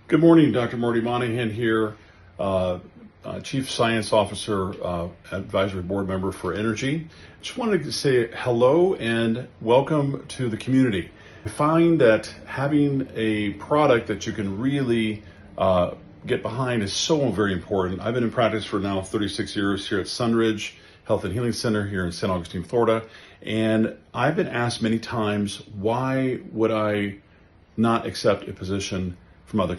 Good morning, Dr. Marty Monahan here, uh, Chief Science Officer, Advisory Board Member for NRG. Just wanted to say hello and welcome to the community. I find that having a product that you can really get behind is so very important. I've been in practice for now 36 years here at Sunridge Health and Healing Center here in St. Augustine, Florida, and I've been asked many times, why would I not accept a position from other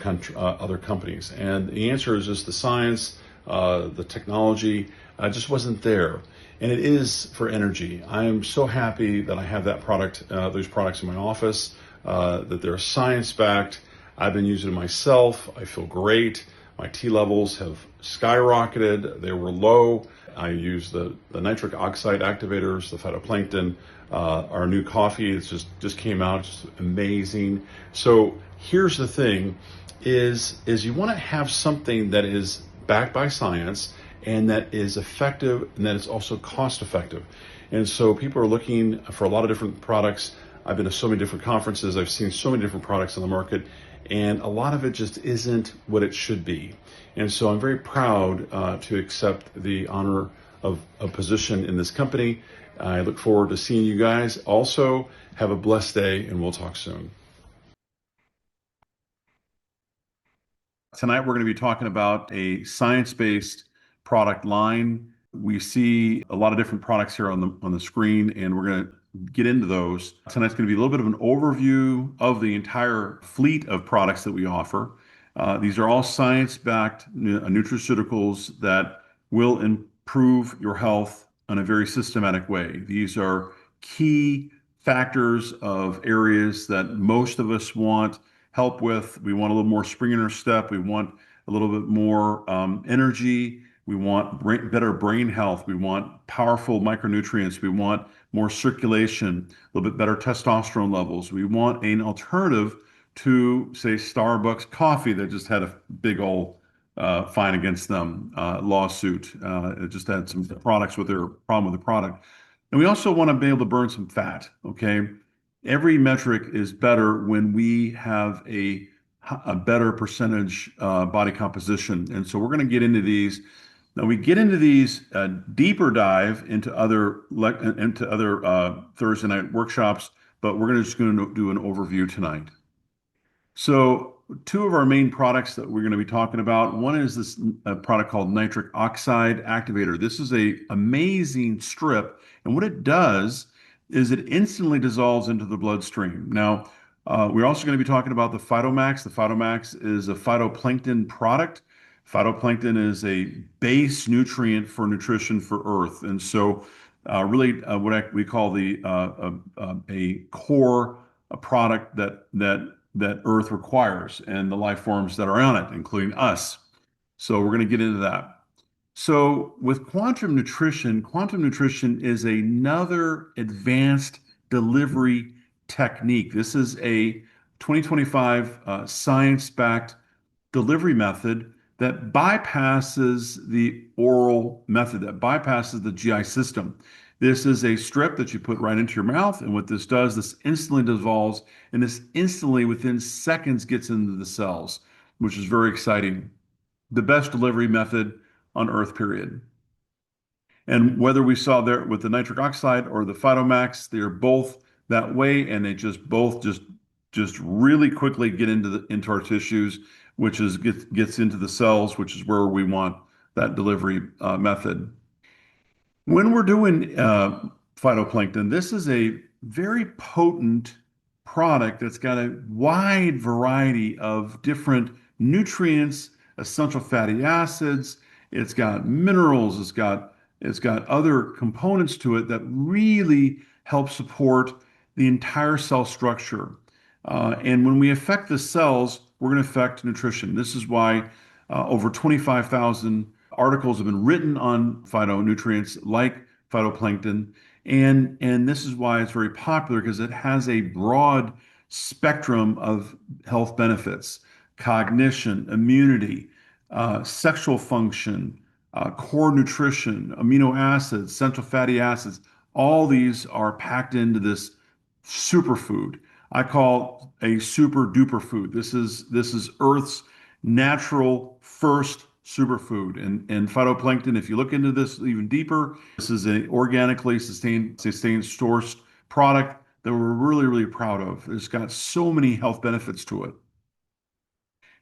companies? And the answer is just the science, the technology, just wasn't there. And it is for NRG. I am so happy that I have those products in my office, that they're science backed. I've been using it myself. I feel great. My T levels have skyrocketed. They were low. I use the nitric oxide activators, the phytoplankton, our new coffee. It's just came out, just amazing. So here's the thing: is you want to have something that is backed by science and that is effective and that is also cost effective. And so people are looking for a lot of different products. I've been to so many different conferences. I've seen so many different products on the market, and a lot of it just isn't what it should be. And so I'm very proud to accept the honor of a position in this company. I look forward to seeing you guys. Also, have a blessed day, and we'll talk soon. Tonight, we're going to be talking about a science-based product line. We see a lot of different products here on the screen, and we're going to get into those. Tonight's going to be a little bit of an overview of the entire fleet of products that we offer. These are all science-backed nutraceuticals that will improve your health in a very systematic way. These are key factors of areas that most of us want help with. We want a little more spring in our step. We want a little bit more energy. We want better brain health. We want powerful micronutrients. We want more circulation, a little bit better testosterone levels. We want an alternative to, say, Starbucks coffee that just had a big old fine against them, lawsuit. It just had some products with their problem with the product. And we also want to be able to burn some fat, okay? Every metric is better when we have a better percentage body composition. And so we're going to get into these. Now we get into these deeper dive into other Thursday night workshops, but we're just going to do an overview tonight. So two of our main products that we're going to be talking about. One is this product called nitric oxide activator. This is a amazing strip, and what it does is it instantly dissolves into the bloodstream. Now, we're also going to be talking about the Phytomax. The Phytomax is a phytoplankton product. Phytoplankton is a base nutrient for nutrition for Earth, and so really we call a core product that Earth requires and the life forms that are on it, including us. So we're going to get into that. So with quantum nutrition is another advanced delivery technique. This is a 2025 science-backed delivery method that bypasses the oral method, that bypasses the GI system. This is a strip that you put right into your mouth, and what this does, this instantly dissolves, and this instantly, within seconds, gets into the cells, which is very exciting. The best delivery method on Earth, period. And whether we saw there with the nitric oxide or the Phytomax, they are both that way, and they just both just really quickly get into our tissues, which gets into the cells, which is where we want that delivery method. When we're doing phytoplankton, this is a very potent product that's got a wide variety of different nutrients, essential fatty acids. It's got minerals. It's got other components to it that really help support the entire cell structure. And when we affect the cells, we're going to affect nutrition. This is why over 25,000 articles have been written on phytonutrients like phytoplankton. And this is why it's very popular, because it has a broad spectrum of health benefits: cognition, immunity, sexual function, core nutrition, amino acids, essential fatty acids. All these are packed into this superfood. I call a super duper food. This is Earth's natural first superfood. And phytoplankton, if you look into this even deeper, this is an organically sustained sourced product that we're really, really proud of. It's got so many health benefits to it.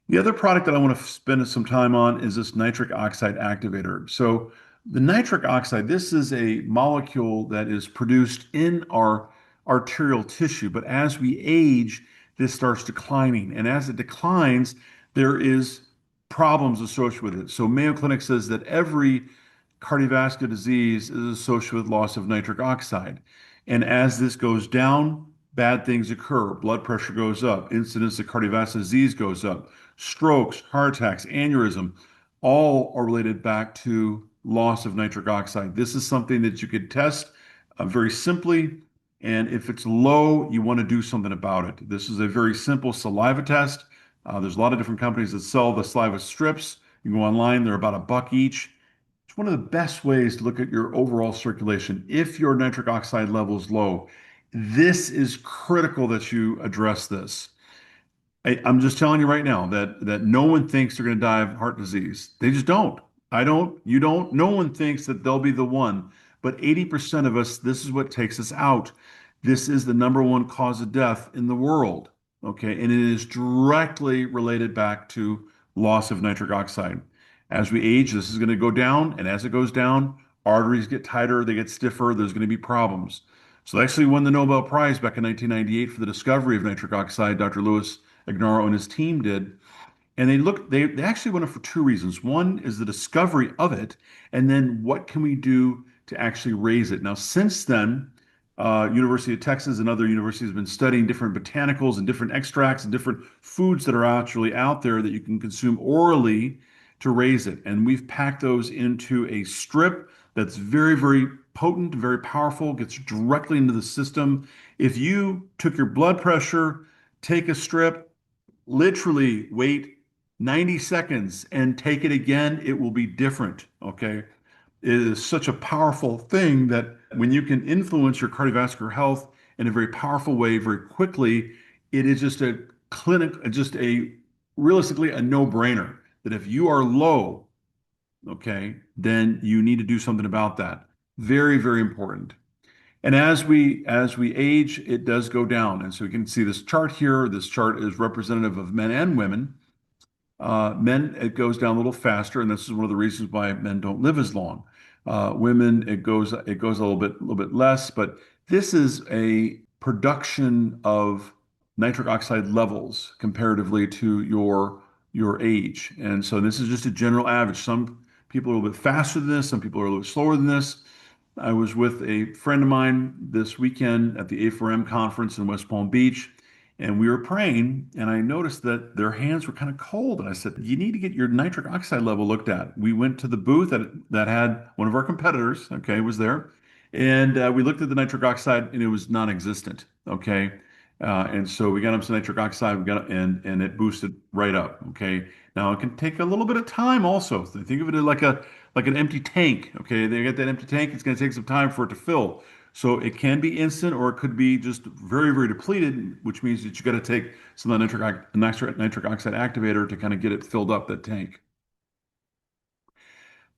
The other product that I want to spend some time on is this nitric oxide activator. So the nitric oxide, this is a molecule that is produced in our arterial tissue, but as we age, this starts declining. And as it declines, there is problems associated with it. So Mayo Clinic says that every cardiovascular disease is associated with loss of nitric oxide. And as this goes down, bad things occur. Blood pressure goes up, incidence of cardiovascular disease goes up, strokes, heart attacks, aneurysm, all are related back to loss of nitric oxide. This is something that you could test very simply. And if it's low, you want to do something about it. This is a very simple saliva test. There's a lot of different companies that sell the saliva strips. You can go online, they're about $1 each. It's one of the best ways to look at your overall circulation. If your nitric oxide level is low, this is critical that you address this. I'm just telling you right now that no one thinks they're going to die of heart disease. They just don't. I don't. You don't. No one thinks that they'll be the one. But 80% of us, this is what takes us out. This is the number one cause of death in the world. Okay. And it is directly related back to loss of nitric oxide. As we age, this is going to go down. And as it goes down, arteries get tighter, they get stiffer, there's going to be problems. So they actually won the Nobel Prize back in 1998 for the discovery of nitric oxide. Dr. Louis Ignarro and his team did. And they actually went up for two reasons. One is the discovery of it, and then what can we do to actually raise it? Now, since then, University of Texas and other universities have been studying different botanicals and different extracts and different foods that are actually out there that you can consume orally to raise it. And we've packed those into a strip that's very, very potent, very powerful, gets directly into the system. If you took your blood pressure, take a strip, literally wait 90 seconds and take it again, it will be different. Okay. It is such a powerful thing that when you can influence your cardiovascular health in a very powerful way, very quickly, it is just a just a realistically a no-brainer that if you are low, okay, then you need to do something about that. Very, very important. And as we age, it does go down. And so we can see this chart here. This chart is representative of men and women. Men, it goes down a little faster, and this is one of the reasons why men don't live as long. Women, it goes a little bit less, but this is a production of nitric oxide levels comparatively to your age. And so this is just a general average. Some people are a little bit faster than this, some people are a little bit slower than this. I was with a friend of mine this weekend at the A4M conference in West Palm Beach, and we were praying, and I noticed that their hands were kind of cold. And I said, "You need to get your nitric oxide level looked at." We went to the booth that had one of our competitors, okay, was there, and we looked at the nitric oxide, and it was non-existent, okay. And so we got them some nitric oxide, and it boosted right up, okay. Now it can take a little bit of time also. So think of it like an empty tank, okay. They get that empty tank, it's going to take some time for it to fill. So it can be instant or it could be just very, very depleted, which means that you got to take some of the nitric oxide activator to kind of get it filled up, that tank.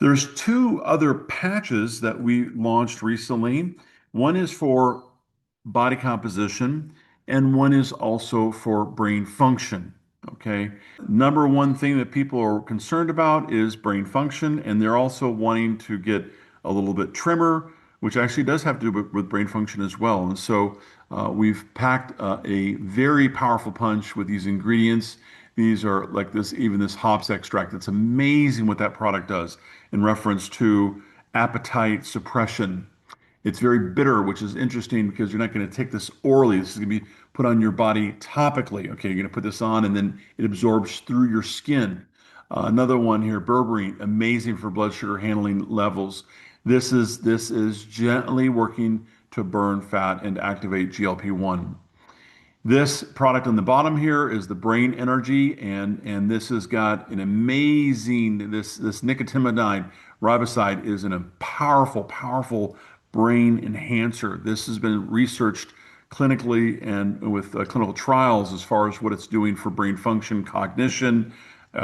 There's two other patches that we launched recently. One is for body composition, and one is also for brain function. Okay. Number one thing that people are concerned about is brain function, and they're also wanting to get a little bit trimmer, which actually does have to do with brain function as well. And so we've packed a very powerful punch with these ingredients. These are like this, even this hops extract. It's amazing what that product does in reference to appetite suppression. It's very bitter, which is interesting because you're not going to take this orally. This is going to be put on your body topically. Okay, you're going to put this on and then it absorbs through your skin. Another one here, berberine, amazing for blood sugar handling levels. This is gently working to burn fat and activate GLP-1. This product on the bottom here is the brain NRG, and this has got an amazing this nicotinamide riboside is a powerful brain enhancer. This has been researched clinically and with clinical trials as far as what it's doing for brain function, cognition,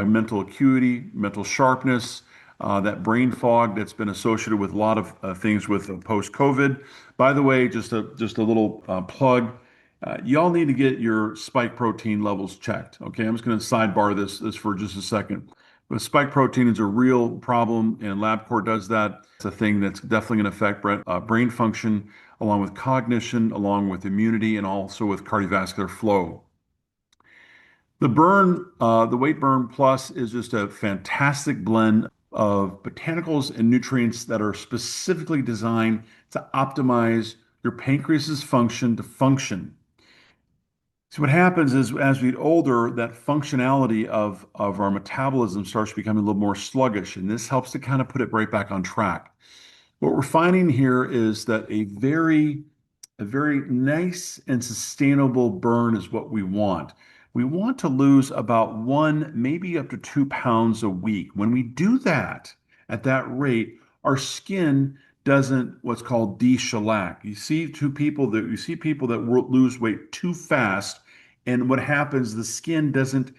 mental acuity, mental sharpness, that brain fog that's been associated with a lot of things with post-COVID. By the way, just a little plug. Y'all need to get your spike protein levels checked. Okay, I'm just going to sidebar this for just a second. But spike protein is a real problem, and LabCorp does that. It's a thing that's definitely going to affect brain function, along with cognition, along with immunity, and also with cardiovascular flow. The Weight Burn Plus is just a fantastic blend of botanicals and nutrients that are specifically designed to optimize your pancreas's function to function. So what happens is as we get older, that functionality of our metabolism starts becoming a little more sluggish, and this helps to kind of put it right back on track. What we're finding here is that a very nice and sustainable burn is what we want. We want to lose about 1, maybe up to 2 pounds a week. When we do that at that rate, our skin doesn't what's called de-shellac. You see people that lose weight too fast, and what happens, the skin doesn't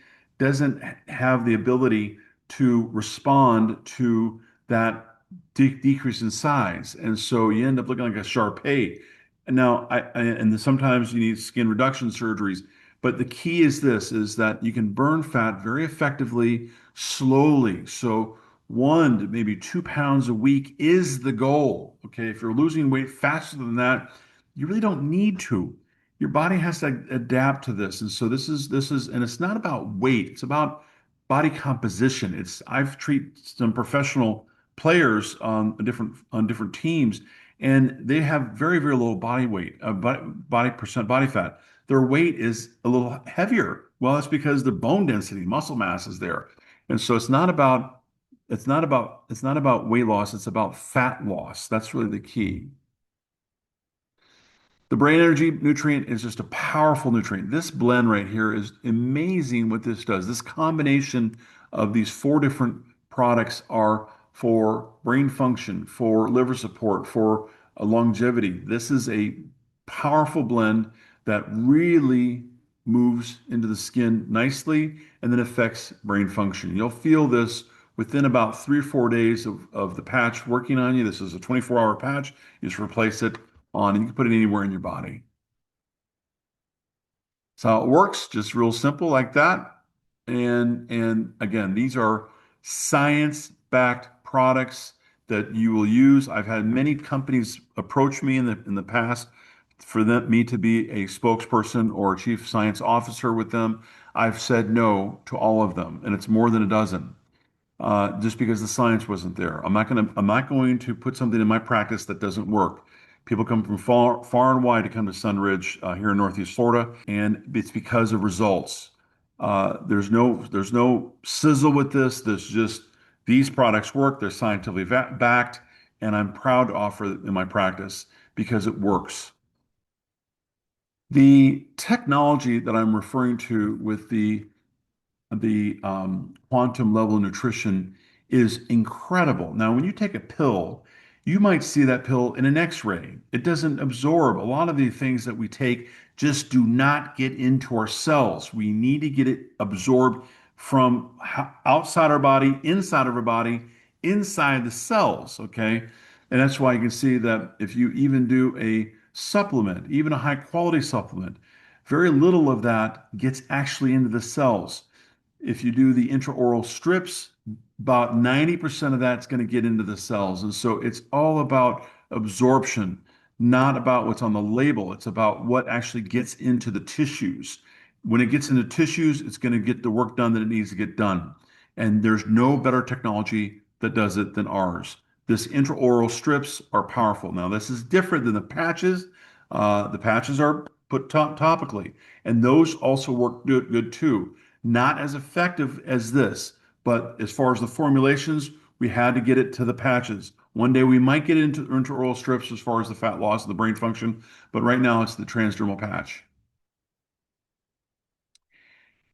have the ability to respond to that decrease in size, and so you end up looking like a Shar. And now, sometimes you need skin reduction surgeries, but the key is this: is that you can burn fat very effectively, slowly. So 1 to maybe 2 pounds a week is the goal. Okay, if you're losing weight faster than that, you really don't need to. Your body has to adapt to this, and so and it's not about weight; it's about body composition. I've treated some professional players on different teams, and they have very, very low body weight, body fat. Their weight is a little heavier. Well, that's because the bone density, muscle mass is there. And so it's not about weight loss, it's about fat loss. That's really the key. The brain energy nutrient is just a powerful nutrient. This blend right here is amazing what this does. This combination of these 4 different products are for brain function, for liver support, for longevity. This is a powerful blend that really moves into the skin nicely and then affects brain function. You'll feel this within about 3 or 4 days of the patch working on you. This is a 24-hour patch. You just replace it on, and you can put it anywhere in your body. So how it works, just real simple like that. And again, these are science-backed products that you will use. I've had many companies approach me in the past for me to be a spokesperson or a chief science officer with them. I've said no to all of them, and it's more than a dozen. Just because the science wasn't there. I'm not going to put something in my practice that doesn't work. People come from far and wide to come to Sunridge here in Northeast Florida, and it's because of results. There's no sizzle with this. There's just these products work. They're scientifically backed, and I'm proud to offer it in my practice because it works. The technology that I'm referring to with the quantum level nutrition is incredible. Now, when you take a pill, you might see that pill in an X-ray. It doesn't absorb. A lot of the things that we take just do not get into our cells. We need to get it absorbed from outside our body, inside of our body, inside the cells. Okay. And that's why you can see that if you even do a supplement, even a high quality supplement, very little of that gets actually into the cells. If you do the intraoral strips, about 90% of that's going to get into the cells. And so it's all about absorption, not about what's on the label. It's about what actually gets into the tissues. When it gets into tissues, it's going to get the work done that it needs to get done. And there's no better technology that does it than ours. This intraoral strips are powerful. Now, this is different than the patches. The patches are put topically, and those also work good too. Not as effective as this, but as far as the formulations, we had to get it to the patches. One day we might get into oral strips as far as the fat loss and the brain function, but right now it's the transdermal patch.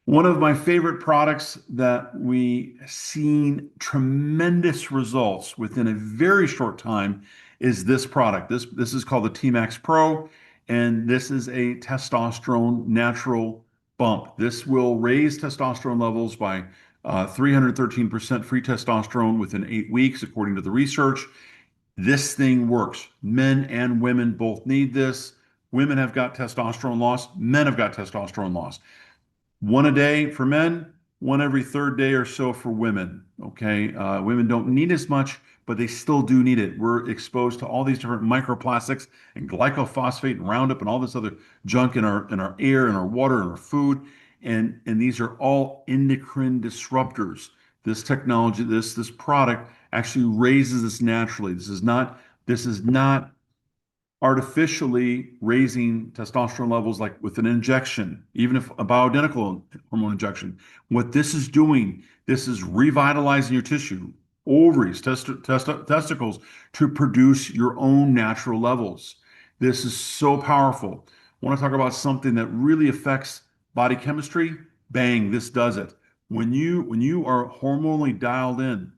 One of my favorite products that we seen tremendous results within a very short time is this product. This is called the T-Max Pro, and this is a testosterone natural bump. This will raise testosterone levels by 313% free testosterone within 8 weeks, according to the research. This thing works. Men and women both need this. Women have got testosterone loss. Men have got testosterone loss. One a day for men, one every third day or so for women. Okay. Women don't need as much, but they still do need it. We're exposed to all these different microplastics and glycophosphate and Roundup and all this other junk in our air, in our water, in our food. And these are all endocrine disruptors. This technology, this product actually raises this naturally. This is not artificially raising testosterone levels like with an injection, even if a bioidentical hormone injection. What this is doing, this is revitalizing your tissue, ovaries, testicles to produce your own natural levels. This is so powerful. I want to talk about something that really affects body chemistry. Bang, this does it. When you are hormonally dialed in,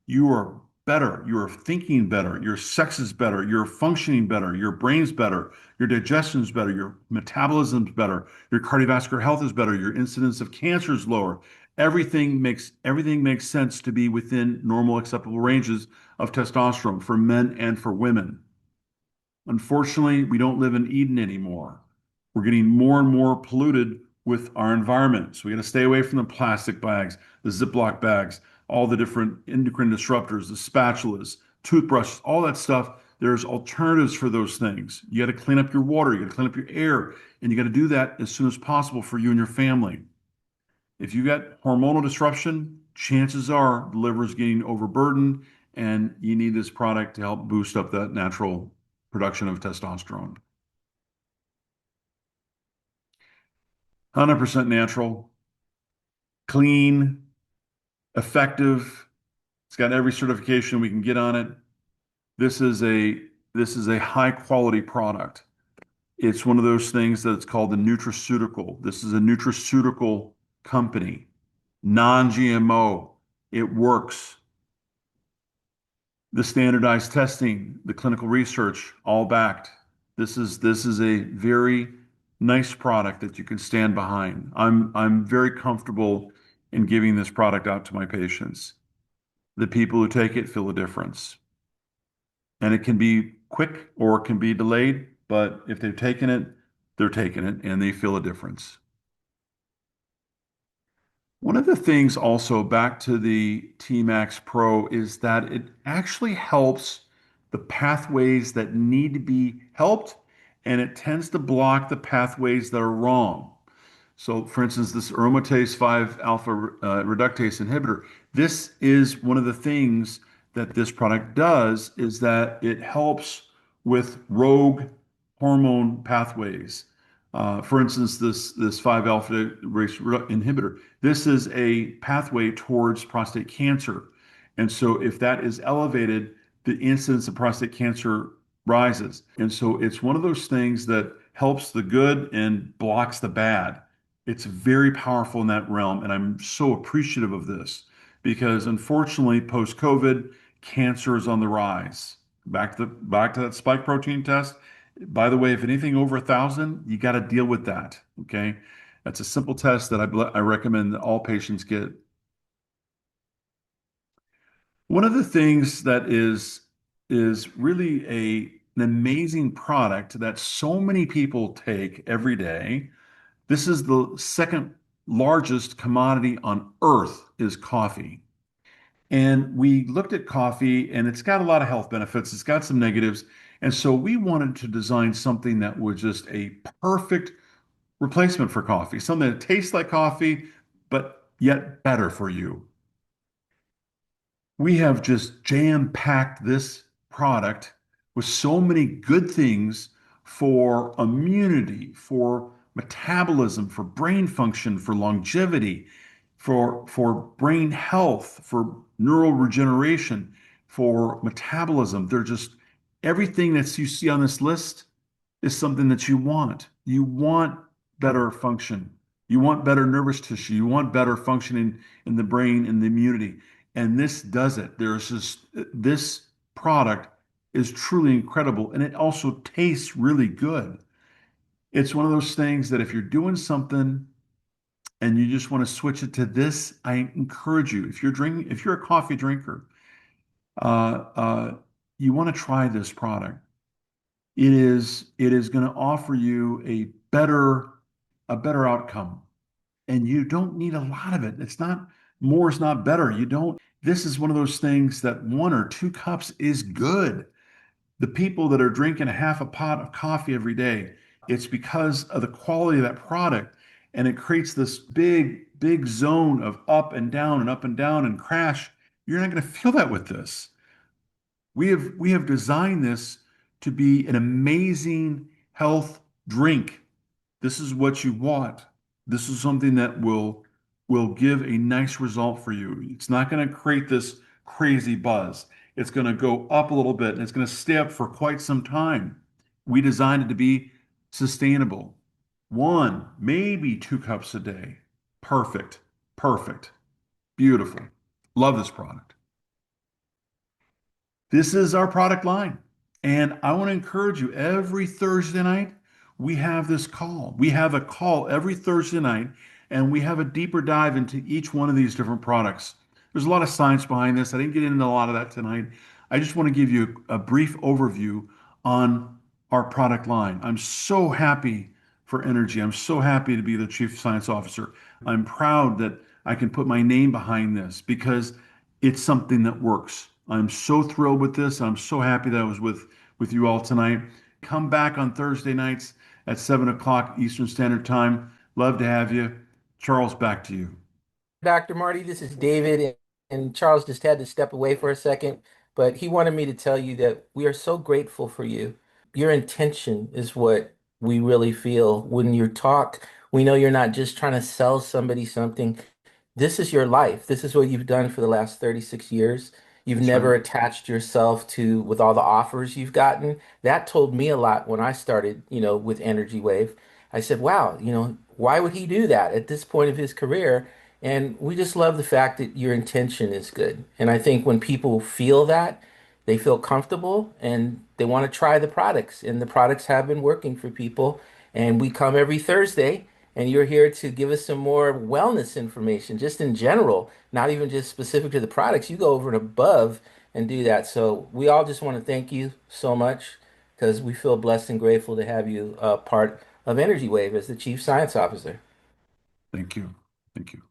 you are better. You're thinking better. Your sex is better. You're functioning better. Your brain's better. Your digestion's better. Your metabolism's better. Your cardiovascular health is better. Your incidence of cancer is lower. Everything makes sense to be within normal acceptable ranges of testosterone for men and for women. Unfortunately, we don't live in Eden anymore. We're getting more and more polluted with our environment. So we got to stay away from the plastic bags, the Ziploc bags, all the different endocrine disruptors, the spatulas, toothbrushes, all that stuff. There's alternatives for those things. You got to clean up your water, you got to clean up your air, and you got to do that as soon as possible for you and your family. If you got hormonal disruption, chances are the liver is getting overburdened, and you need this product to help boost up that natural production of testosterone. 100% natural, clean, effective. It's got every certification we can get on it. This is a this is a high quality product. It's one of those things that it's called the nutraceutical. This is a nutraceutical company, non-GMO. It works. The standardized testing, the clinical research, all backed. This is a very nice product that you can stand behind. I'm very comfortable in giving this product out to my patients. The people who take it feel a difference. And it can be quick or it can be delayed, but if they've taken it, they're taking it and they feel a difference. One of the things also back to the T-Max Pro is that it actually helps the pathways that need to be helped, and it tends to block the pathways that are wrong. So, for instance, this aromatase 5 alpha reductase inhibitor, this is one of the things that this product does is that it helps with rogue hormone pathways. For instance, this 5 alpha race inhibitor, this is a pathway towards prostate cancer. And so if that is elevated, the incidence of prostate cancer rises. And so it's one of those things that helps the good and blocks the bad. It's very powerful in that realm, and I'm so appreciative of this because unfortunately, post-COVID, cancer is on the rise. Back to that spike protein test. By the way, if anything over 1,000, you got to deal with that. Okay, that's a simple test that I recommend that all patients get. One of the things that is really an amazing product that so many people take every day. This is the second largest commodity on earth is coffee. And we looked at coffee and it's got a lot of health benefits. It's got some negatives. And so we wanted to design something that was just a perfect replacement for coffee, something that tastes like coffee, but yet better for you. We have just jam-packed this product with so many good things for immunity, for metabolism, for brain function, for longevity, for brain health, for neural regeneration, for metabolism. They're just everything that you see on this list is something that you want. You want better function. You want better nervous tissue. You want better functioning in the brain and the immunity. And this does it. This product is truly incredible. And it also tastes really good. It's one of those things that if you're doing something and you just want to switch it to this, I encourage you. If you're a coffee drinker, uh, uh, you want to try this product. It is going to offer you a better outcome, and you don't need a lot of it. It's not more is not better. You don't. This is one of those things that 1 or 2 cups is good. The people that are drinking a half a pot of coffee every day, it's because of the quality of that product. And it creates this big zone of up and down and crash. You're not going to feel that with this. We have designed this to be an amazing health drink. This is what you want. This is something that will give a nice result for you. It's not going to create this crazy buzz. It's going to go up a little bit and it's going to stay up for quite some time. We designed it to be sustainable. 1, maybe 2 cups a day. Perfect. Perfect. Beautiful. Love this product. This is our product line. And I want to encourage you every Thursday night, we have this call. We have a call every Thursday night, and we have a deeper dive into each one of these different products. There's a lot of science behind this. I didn't get into a lot of that tonight. I just want to give you a brief overview on our product line. I'm so happy for NRG. I'm so happy to be the Chief Science Officer. I'm proud that I can put my name behind this because it's something that works. I'm so thrilled with this. I'm so happy that I was with you all tonight. Come back on Thursday nights at 7 o'clock Eastern Standard Time. Love to have you. Charles, back to you. Dr. Marty, this is David, and Charles just had to step away for a second, but he wanted me to tell you that we are so grateful for you. Your intention is what we really feel when you talk. We know you're not just trying to sell somebody something. This is your life. This is what you've done for the last 36 years. You've That's right. never attached yourself to with all the offers you've gotten. That told me a lot when I started, with Energy Wave. I said, wow, why would he do that at this point of his career? And we just love the fact that your intention is good. And I think when people feel that, they feel comfortable and they want to try the products. And the products have been working for people. And we come every Thursday, and you're here to give us some more wellness information, just in general, not even just specific to the products. You go over and above and do that. So we all just want to thank you so much because we feel blessed and grateful to have you part of Energy Wave as the Chief Science Officer. Thank you. Thank you.